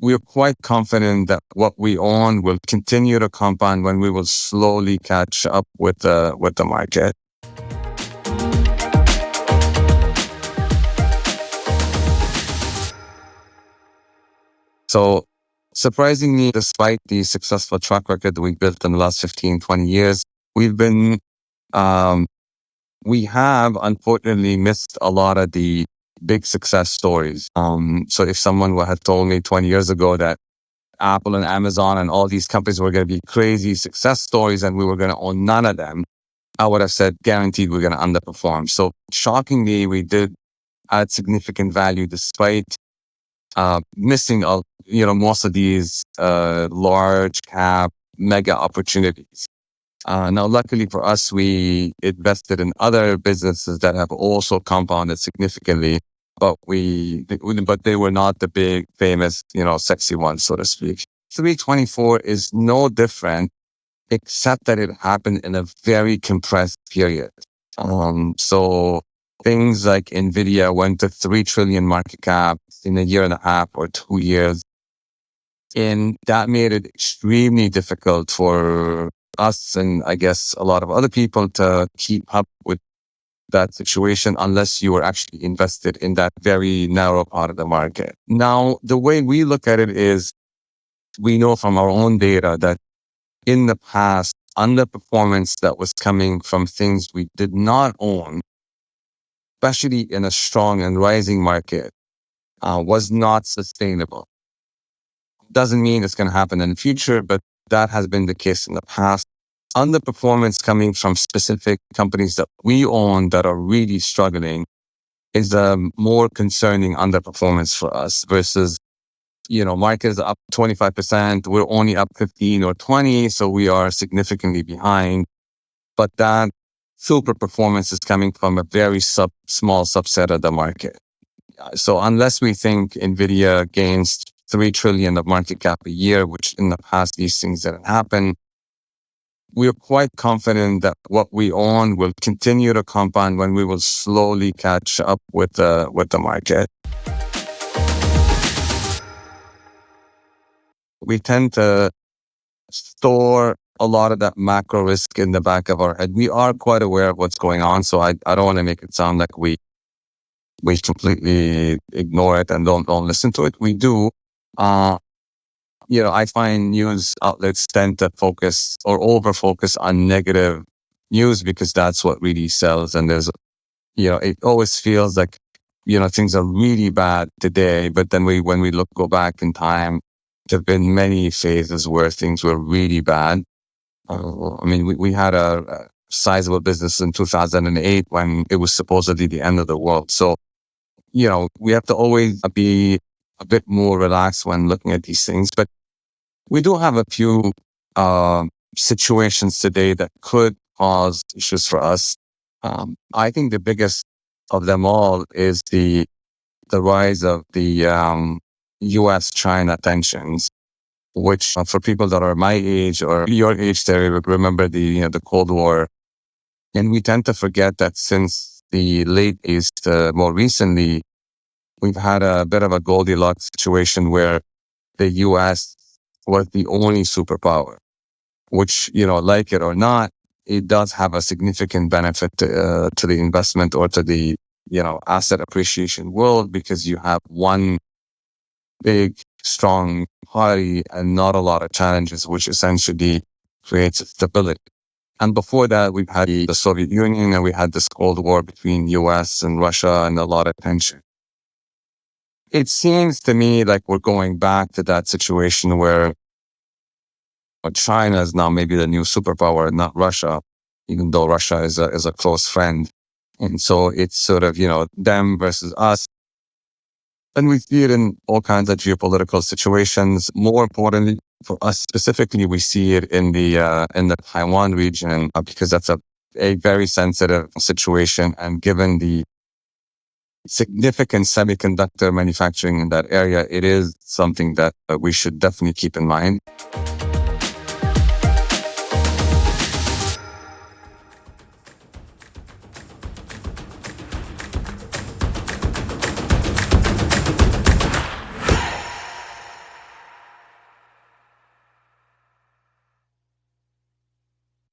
we're quite confident that what we own will continue to compound when we will slowly catch up with the market. So surprisingly, despite the successful track record that we built in the last 15, 20 years, we've been, um, we have unfortunately missed a lot of the big success stories. So if someone had told me 20 years ago that Apple and Amazon and all these companies were going to be crazy success stories and we were going to own none of them, I would have said guaranteed we're going to underperform. So shockingly, we did add significant value despite missing most of these large cap mega opportunities. Now, luckily for us, we invested in other businesses that have also compounded significantly, but they were not the big, famous, sexy ones, so to speak. 324 is no different, except that it happened in a very compressed period. So things like Nvidia went to 3 trillion market cap in a year and a half or 2 years. And that made it extremely difficult for us and I guess a lot of other people to keep up with that situation unless you were actually invested in that very narrow part of the market. Now, the way we look at it is we know from our own data that in the past, underperformance that was coming from things we did not own, especially in a strong and rising market, was not sustainable. Doesn't mean it's going to happen in the future, but that has been the case in the past. Underperformance coming from specific companies that we own that are really struggling is a more concerning underperformance for us versus, markets are up 25%. We're only up 15 or 20. So we are significantly behind. But that super performance is coming from a very small subset of the market. So unless we think Nvidia gains 3 trillion of market cap a year, which in the past, these things didn't happen, we're quite confident that what we own will continue to compound when we will slowly catch up with the market. We tend to store a lot of that macro risk in the back of our head. We are quite aware of what's going on. So I don't want to make it sound like we completely ignore it and don't listen to it. We do. I find news outlets tend to focus or over focus on negative news because that's what really sells. And there's, it always feels like, things are really bad today. But then when we go back in time, there have been many phases where things were really bad. We had a sizable business in 2008 when it was supposedly the end of the world. So, we have to always be a bit more relaxed when looking at these things. But we do have a few situations today that could cause issues for us. I think the biggest of them all is the rise of the U.S.-China tensions, which for people that are my age or your age, they would remember the Cold War. And we tend to forget that since the late East, more recently, we've had a bit of a Goldilocks situation where the U.S. was the only superpower, which, like it or not, it does have a significant benefit to the investment or to the, asset appreciation world because you have one big, strong party and not a lot of challenges, which essentially creates stability. And before that, we've had the Soviet Union and we had this Cold War between US and Russia and a lot of tension. It seems to me like we're going back to that situation where China is now maybe the new superpower, not Russia, even though Russia is a close friend. And so it's sort of, them versus us. And we see it in all kinds of geopolitical situations. More importantly, for us specifically, we see it in the Taiwan region because that's a very sensitive situation. And given the significant semiconductor manufacturing in that area, it is something that we should definitely keep in mind.